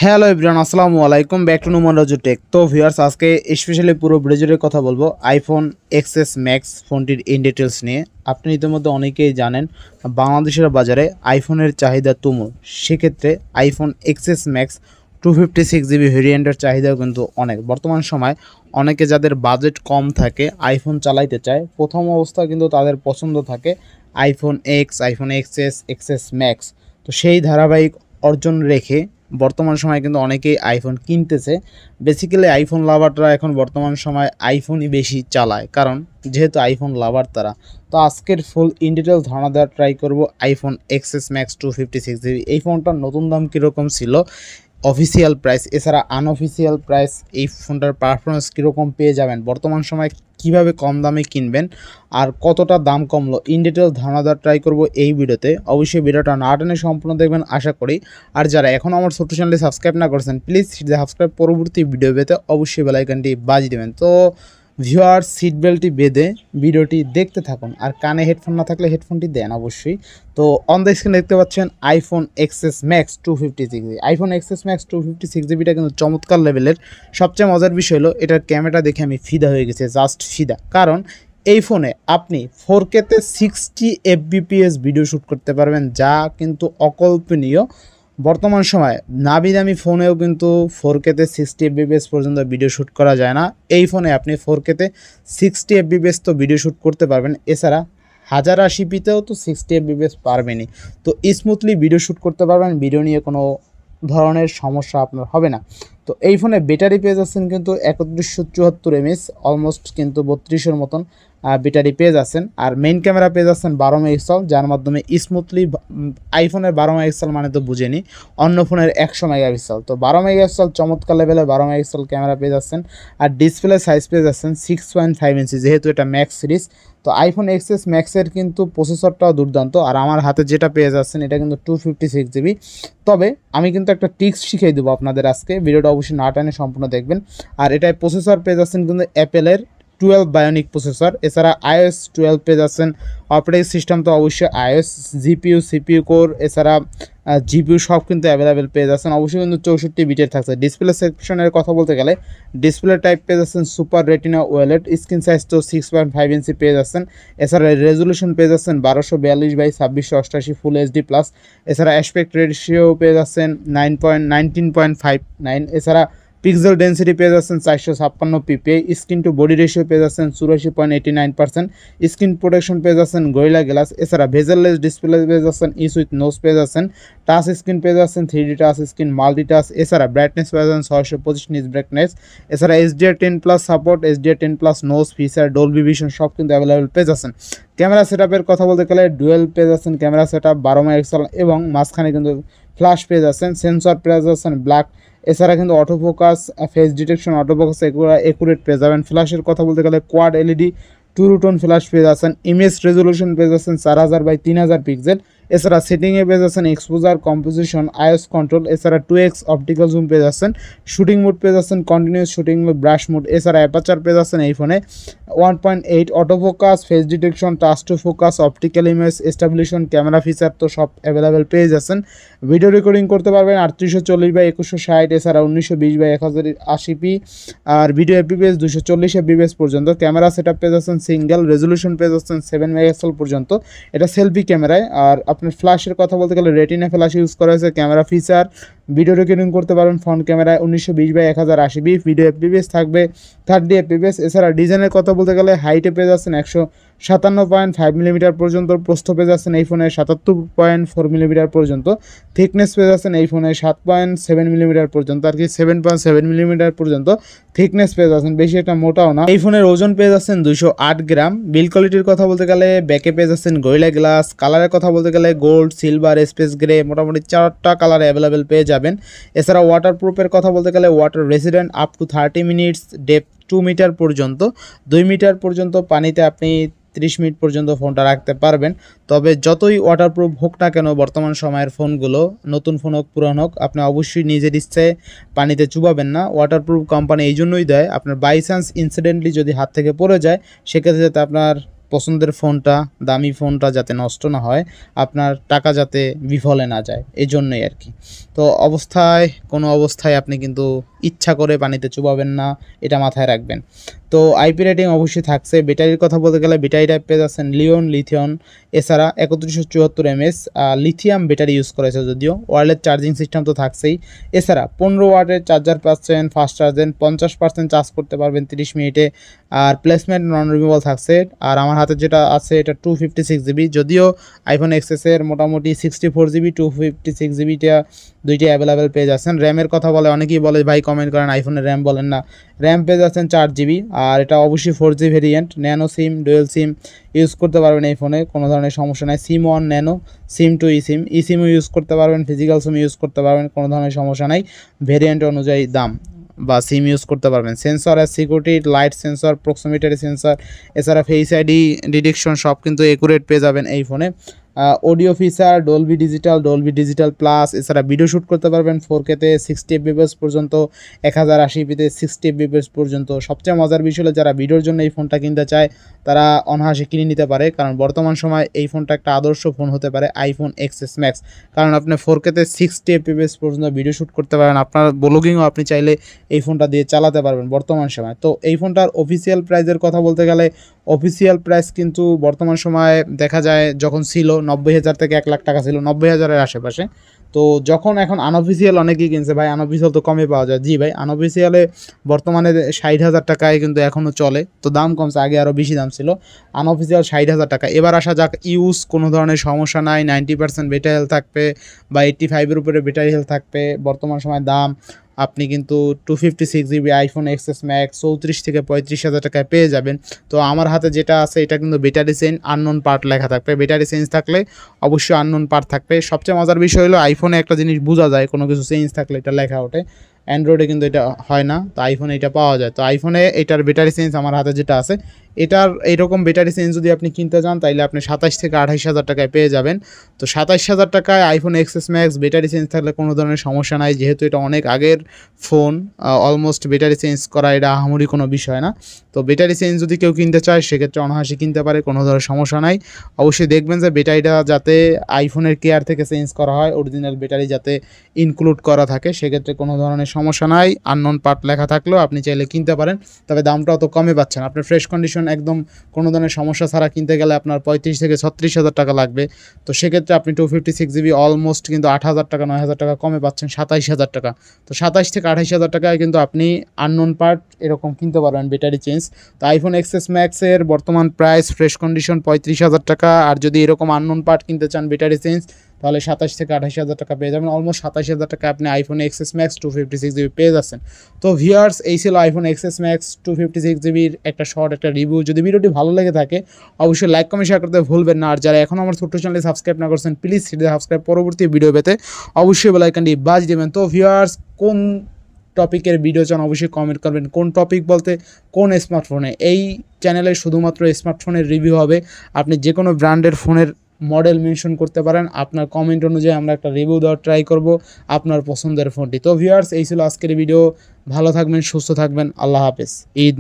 Hello everyone, আসসালামু আলাইকুম, back to Numan Raju tech. তো ভিউয়ার্স, আজকে স্পেশালি পুরো ব্রিজের কথা বলবো আইফোন এক্সএস ম্যাক্স ফোনটির ইন ডিটেলস নিয়ে। আপনি ইতিমধ্যে অনেকেই জানেন বাংলাদেশের বাজারে আইফোনের চাহিদা তুমুল। সেক্ষেত্রে আইফোন এক্সএস ম্যাক্স 256GB ভেরিয়েন্টের চাহিদাও কিন্তু অনেক। বর্তমান সময় অনেকে যাদের বাজেট কম থাকে আইফোন চালাইতে চায়, প্রথম অবস্থা কিন্তু তাদের পছন্দ থাকে iPhone x, iPhone XS, XS max. তো সেই ধারাবাহিক অর্জন রেখে বর্তমান সময়ে কিন্তু অনেকেই আইফোন কিনতেছে। বেসিক্যালি আইফোন লাভাররা এখন বর্তমান সময় আইফোনই বেশি চালায়, কারণ যেহেতু আইফোন লাভার তারা। তো আজকের ফুল ইন ডিটেল ধারণা দেওয়ার ট্রাই করব আইফোন এক্সএস ম্যাক্স 256GB। এই ফোনটার নতুন দাম কীরকম ছিল, অফিসিয়াল প্রাইস এছাড়া আনঅফিসিয়াল প্রাইস, এই ফোনটার পারফরমেন্স কীরকম পেয়ে যাবেন, বর্তমান সময় কিভাবে কম দামে কিনবেন আর কতটা দাম কমলো, ইন ডিটেল ধারণা দেওয়ার ট্রাই করব এই ভিডিওতে। অবশ্যই ভিডিওটা না টেনে সম্পূর্ণ দেখবেন আশা করি। আর যারা এখনও আমার ছোট্ট চ্যানেলে সাবস্ক্রাইব না করেছেন, প্লিজ সাবস্ক্রাইব, পরবর্তী ভিডিও পেতে অবশ্যই বেল আইকনটি বাজিয়ে দেবেন। তো ভিউয়ার, সিট বেল্টটি বেঁধে ভিডিওটি দেখতে থাকুন, আর কানে হেডফোন না থাকলে হেডফোনটি দেন অবশ্যই। তো অন দ্য স্ক্রিন দেখতে পাচ্ছেন iPhone XS Max 256GB। IPhone XS Max 256GBটা কিন্তু চমৎকার লেভেলের। সবচেয়ে মজার বিষয় হলো এটার ক্যামেরাটা দেখে আমি ফিদা হয়ে গেছি, জাস্ট ফিদা। কারণ এই ফোনে আপনি 4Kতে 60 fps ভিডিও শ্যুট করতে পারবেন, যা কিন্তু অকল্পনীয়। বর্তমান সময় নামি দামি ফোনেও কিন্তু 4Kতে 60 fps পর্যন্ত ভিডিও শ্যুট করা যায় না। এই ফোনে আপনি 4Kতে 60 fps তো ভিডিও শ্যুট করতে পারবেন, এছাড়া 1080pতেও তো 60 fps পারবেনই। তো স্মুথলি ভিডিও শ্যুট করতে পারবেন, ভিডিও নিয়ে কোনো ধরনের সমস্যা আপনার হবে না। তো এই ফোনে ব্যাটারি পেয়ে যাচ্ছেন কিন্তু 3174 mAh, অলমোস্ট কিন্তু 32-এর মতন ব্যাটারি পেয়ে যাচ্ছেন। আর মেইন ক্যামেরা পেয়ে যাচ্ছেন 12 মেগাপিক্সেল, যার মাধ্যমে স্মুথলি আইফোনের 12 মেগাপিক্সেল মানে তো বুঝেনি, অন্য ফোনের 100 মেগাপিক্সেল। তো 12 মেগাপিক্সেল চমৎকার লেভেলে 12 মেগাপিক্সেল ক্যামেরা পেয়ে যাচ্ছেন। আর ডিসপ্লে সাইজ পেয়ে যাচ্ছেন 6.5 ইঞ্চি, যেহেতু এটা ম্যাক্স সিরিজ। তো আইফোন এক্সএস ম্যাক্সের কিন্তু প্রসেসরটাও দুর্দান্ত। আর আমার হাতে যেটা পেয়ে যাচ্ছেন এটা কিন্তু 256GB। তবে আমি কিন্তু একটা ট্রিক্স শিখিয়ে দেবো আপনাদের আজকে, ভিডিওটা অবশ্যই না টানে সম্পূর্ণ দেখবেন। আর এটাই প্রসেসর পেয়ে যাচ্ছেন কিন্তু অ্যাপেলের 12 বায়োনিক প্রসেসর, এছাড়া iOS 12 পেয়ে যাচ্ছেন। অপারেটিং সিস্টেম তো অবশ্যই iOS, জিপিইউ, সিপিইউ কোর, এছাড়া জিপিইউ সব কিন্তু অ্যাভেলেবেল পেয়ে যাচ্ছেন। অবশ্যই কিন্তু 64 বিটের থাকছে। ডিসপ্লে সেকশনের কথা বলতে গেলে ডিসপ্লে টাইপ পেয়ে যাচ্ছেন super retina wallet, screen size তো 6.5 ইঞ্চি পেয়ে যাচ্ছেন। এছাড়া রেজলিউশন পেয়ে যাচ্ছেন 1242x2688 ফুল এইচডি প্লাস। এছাড়া অ্যাসপেক্ট রেশিও পেয়ে যাচ্ছেন 19.59। এছাড়া পিক্সেল ডেন্সিটি পেয়ে যাচ্ছেন 456 ppi। Screen to body ratio পেয়ে যাচ্ছেন 84.89%। স্ক্রিন প্রোটেকশন পেয়ে যাচ্ছেন গরিলা গ্লাস। এছাড়া ভেজেললেস ডিসপ্লে পেয়ে যাচ্ছেন ইস উইথ নোজ পেয়ে যাচ্ছেন। টাচ স্ক্রিন পেয়ে যাচ্ছেন 3D touch screen, multi touch. এছাড়া ব্রাইটনেস পেয়ে যাচ্ছেন 625 নিচ ব্রাইটনেস। এছাড়া HDR10+ সাপোর্ট, HDR10+ নোজ ফিচার, ডলবি ভিশন সব কিন্তু অ্যাভেলেবেল পেয়ে যাচ্ছেন। ক্যামেরা সেটআপের কথা বলতে গেলে ডুয়েল পেয়ে যাচ্ছেন ক্যামেরা সেটআপ 12 মেগাপিক্সেল, এবং মাঝখানে কিন্তু ফ্ল্যাশ পেয়ে যাচ্ছেন, সেন্সর পেয়ে যাচ্ছেন ব্ল্যাক। এছাড়া কিন্তু auto focus, face detection, auto focus accurate পেয়ে যাবেন। ফ্ল্যাশের কথা বলতে গেলে কোয়াড এলইডি টু-টোন ফ্ল্যাশ পেয়ে যাচ্ছেন। ইমেজ রেজলিউশন পেয়ে যাচ্ছেন 4000x3000 পিক্সেল। এছাড়া সেটিংয়ে পেয়ে যাচ্ছেন এক্সপোজার, কম্পোজিশন, আইএস কন্ট্রোল। এছাড়া 2x অপটিক্যাল জুম পেয়ে যাচ্ছেন। শুটিং মোড পেয়ে যাচ্ছেন continuous shooting mode, burst mode. এছাড়া অ্যাপারচার পেয়ে যাচ্ছেন এই ফোনে 1.8, auto focus, face detection, touch to focus, optical image stabilisation, camera feature তো সব অ্যাভেলেবেল পেয়ে যাচ্ছেন। ভিডিও রেকর্ডিং করতে পারবেন 3840x2160, এছাড়া 1920x1080p। আর ভিডিও এফপিএস 240 fps পর্যন্ত। ক্যামেরা সেটআপ পেয়ে যাচ্ছেন সিঙ্গেল, রেজলিউশন পেয়ে যাচ্ছেন 7 মেগাপিক্সেল পর্যন্ত, এটা সেলফি ক্যামেরায়। আর আপনার ফ্ল্যাশের কথা বলতে গেলে রেটিনা ফ্ল্যাশ ইউজ করা হয়েছে। ক্যামেরা ফিচার, ভিডিও রেকর্ডিং করতে পারবেন ফ্রন্ট ক্যামেরায় 1920x1080p, ভিডিও এফপিএস থাকবে 30 fps। এছাড়া ডিজাইনের কথা বলতে গেলে হাইটে পেয়ে যাচ্ছেন 157.5mm পর্যন্ত, প্রস্থ পেয়ে যাচ্ছেন এই ফোনে 77.4mm পর্যন্ত, থিকনেস পেয়ে যাচ্ছেন এই ফোনে 7.7mm পর্যন্ত, আর কি 7.7mm পর্যন্ত থিকনেস পেয়ে যাচ্ছেন, বেশি একটা মোটাও না। এই ফোনের ওজন পেয়ে যাচ্ছেন 208 গ্রাম। বিল কোয়ালিটির কথা বলতে গেলে ব্যাকে পেয়ে যাচ্ছেন গরিলা গ্লাস। কালারের কথা বলতে গেলে গোল্ড, সিলভার, স্পেস গ্রে, মোটামুটি 4টা কালার অ্যাভেলেবেল পেয়ে যাবেন। এছাড়া ওয়াটারপ্রুফের কথা বলতে গেলে water resistant up to 30 minutes, depth 2 metre পর্যন্ত, 2 মিটার পর্যন্ত পানিতে আপনি 30 মিনিট পর্যন্ত ফোনটা রাখতে পারবেন। তবে যতই ওয়াটারপ্রুফ হোক না কেন, বর্তমান সময়ের ফোনগুলো, নতুন ফোন হোক পুরান হোক, আপনি অবশ্যই নিজের ইচ্ছায় পানিতে চুবাবেন না। ওয়াটারপ্রুফ কোম্পানি এই জন্যই দেয়, আপনার বাই চান্স ইনসিডেন্টলি যদি হাত থেকে পড়ে যায়, সেক্ষেত্রে যাতে আপনার পছন্দের ফোনটা, দামি ফোনটা যাতে নষ্ট না হয়, আপনার টাকা যাতে বিফলে না যায়, এই জন্যই আর কি। তো কোনো অবস্থায় আপনি কিন্তু ইচ্ছা করে পানিতে চুবাবেন না, এটা মাথায় রাখবেন। তো আইপি রেটিং অবশ্যই থাকছে। ব্যাটারির কথা বলতে গেলে ব্যাটারিটা পেয়ে যাচ্ছেন লিথিয়ন, এছাড়া 3174 mAh লিথিয়াম ব্যাটারি ইউজ করেছে, যদিও ওয়্যারলেস চার্জিং সিস্টেম তো থাকছেই। এছাড়া 15 ওয়াটের চার্জার পাচ্ছেন, ফাস্ট চার্জেন 50% চার্জ করতে পারবেন 30 মিনিটে। আর প্লেসমেন্ট নন রিমুভেবল থাকছে। আর আমার হাতে যেটা আছে এটা 256GB, যদিও আইফোন এক্সএসের মোটামুটি 64GB 256GBটা দুইটি অ্যাভেলেবেল পেয়ে যাচ্ছেন। র্যামের কথা বলে অনেকেই বলে ভাই কমেন্ট করেন আইফোনের র্যাম বলেন না, র্যাম পেয়ে যাচ্ছেন 4GB। আর এটা অবশ্যই 4G variant, nano SIM, dual SIM use করতে পারবেন এই ফোনে, কোনো ধরনের সমস্যা নাই। সিম 1 ন্যানো, সিম 2 ইসিমও ইউজ করতে পারবেন, ফিজিক্যাল সিম ইউজ করতে পারবেন, কোনো ধরনের সমস্যা নাই। ভেরিয়েন্ট অনুযায়ী দাম বা সিম ইউজ করতে পারবেন। সেন্সর আর সিকিউরিটি, লাইট সেন্সর, প্রক্সিমিটারি সেন্সর, এছাড়া ফেস আইডি ডিটেকশন সব কিন্তু একুরেট পেয়ে যাবেন এই ফোনে। Audio feature Dolby digital plus, এছাড়া ভিডিও শ্যুট করতে পারবেন 4K-তে 60 fps পর্যন্ত, 1080p-তে 60 fps পর্যন্ত। সবচেয়ে মজার বিষয় হলো যারা ভিডিওর জন্য এই ফোনটা কিনতে চায় তারা অনায়াসে কিনে নিতে পারে, কারণ বর্তমান সময় এই ফোনটা একটা আদর্শ ফোন হতে পারে আইফোন এক্সএস ম্যাক্স। কারণ আপনি 4K-তে 60 fps পর্যন্ত ভিডিও শ্যুট করতে পারেন, আপনার ব্লগিংও আপনি চাইলে এই ফোনটা দিয়ে চালাতে পারবেন বর্তমান সময়। তো এই ফোনটার অফিসিয়াল প্রাইসের কথা বলতে গেলে অফিসিয়াল প্রাইস কিন্তু বর্তমান সময়ে দেখা যায় যখন ছিল 90,000 থেকে 1 লাখ টাকা ছিল, 90,000-এর আশেপাশে। তো যখন এখন আনঅফিসিয়াল অনেকেই কিনছে, ভাই আনঅফিসিয়াল তো কমে পাওয়া যায়। জি ভাই, আনঅফিসিয়ালে বর্তমানে 60,000 টাকায় কিন্তু এখনও চলে, তো দাম কমছে, আগে আরও বেশি দাম ছিল। আনঅফিসিয়াল 60,000 টাকা। এবার আসা যাক ইউজ, কোনো ধরনের সমস্যা নাই, 90% ব্যাটারি হেলথ থাকবে বা 85-এর উপরে ব্যাটারি হেলথ থাকবে। বর্তমান সময় দাম আপনি কিন্তু 256GB আইফোন এক্সএস ম্যাক্স 34 থেকে 35,000 টাকায় পেয়ে যাবেন। তো আমার হাতে যেটা আছে এটা কিন্তু ব্যাটারি চেঞ্জ আননোন পার্ট লেখা থাকবে, ব্যাটারি চেঞ্জ থাকলে অবশ্যই আননোন পার্ট থাকবে। সবচেয়ে মজার বিষয় হলো আইফোনে একটা জিনিস বোঝা যায়, কোনো কিছু চেঞ্জ থাকলে এটা লেখা ওঠে, অ্যান্ড্রয়েডে কিন্তু এটা হয় না, তো আইফোনে এটা পাওয়া যায়। তো আইফোনে এটার ব্যাটারি চেঞ্জ আমার হাতে যেটা আছে, এটার এইরকম ব্যাটারি চেঞ্জ যদি আপনি কিনতে চান তাইলে আপনি 27 থেকে 28,000 টাকায় পেয়ে যাবেন। তো 27,000 টাকায় iPhone XS max battery change থাকলে কোনো ধরনের সমস্যা নাই, যেহেতু এটা অনেক আগের ফোন, অলমোস্ট ব্যাটারি চেঞ্জ করা এটা আহামরি কোনো বিষয় না। তো ব্যাটারি চেঞ্জ যদি কেউ কিনতে চায় সেক্ষেত্রে অনায়াসে কিনতে পারে, কোনো ধরনের সমস্যা নাই। অবশ্যই দেখবেন যে ব্যাটারিটা যাতে আইফোনের কেয়ার থেকে চেঞ্জ করা হয়, অরিজিনাল ব্যাটারি যাতে ইনক্লুড করা থাকে, সেক্ষেত্রে কোনো ধরনের সমস্যা নাই। আননোন পার্ট লেখা থাকলেও আপনি চাইলে কিনতে পারেন, তবে দামটাও তো কমে পাচ্ছেন। আপনার ফ্রেশ কন্ডিশন একদম কোনো ধরনের সমস্যা ছাড়া কিনতে গেলে আপনার 35 থেকে 36,000 টাকা লাগবে। তো সেক্ষেত্রে আপনি 256GB অলমোস্ট কিন্তু 8,000 টাকা 9,000 টাকা কমে পাচ্ছেন 27,000 টাকা। তো 27 থেকে 28,000 টাকায় কিন্তু আপনি আননোন পার্ট এরকম কিনতে পারবেন ব্যাটারি চেঞ্জ। তো আইফোন এক্সএস ম্যাক্সের বর্তমান প্রাইস ফ্রেশ কন্ডিশন 35,000 টাকা, আর যদি এরকম আননোন পার্ট কিনতে চান ব্যাটারি চেঞ্জ তাহলে 27 থেকে 28,000 টাকা পেয়ে যাবেন। অলমোস্ট 27,000 টাকা আপনি আইফোন এক্সএস ম্যাক্স 256GB পেয়ে যাচ্ছেন। তো ভিউয়ার্স, এই ছিল আইফোন এক্সএস ম্যাক্স 256GBর একটা শর্ট একটা রিভিউ। যদি ভিডিওটি ভালো লেগে থাকে অবশ্যই লাইক কমেন্ট শেয়ার করতে ভুলবেন না। আর যারা এখন আমার ছোট্ট চ্যানেলে সাবস্ক্রাইব না করছেন প্লিজ সেটা সাবস্ক্রাইব, পরবর্তী ভিডিও পেতে অবশ্যই বেল আইকনটি বাজিয়ে দেবেন। তো ভিউয়ার্স, কোন টপিকের ভিডিও চান অবশ্যই কমেন্ট করবেন। কোন টপিক বলতে কোন স্মার্টফোনে, এই চ্যানেলে শুধুমাত্র স্মার্টফোনের রিভিউ হবে। আপনি যে কোনো ব্র্যান্ডের ফোনের মডেল মেনশন করতে পারেন, আপনার কমেন্ট অনুযায়ী আমরা একটা রিভিউ দেওয়ার ট্রাই করব আপনার পছন্দের ফোনটি। তো ভিউয়ার্স, এই ছিল আজকের ভিডিও। ভালো থাকবেন, সুস্থ থাকবেন, আল্লাহ হাফেজ, ঈদ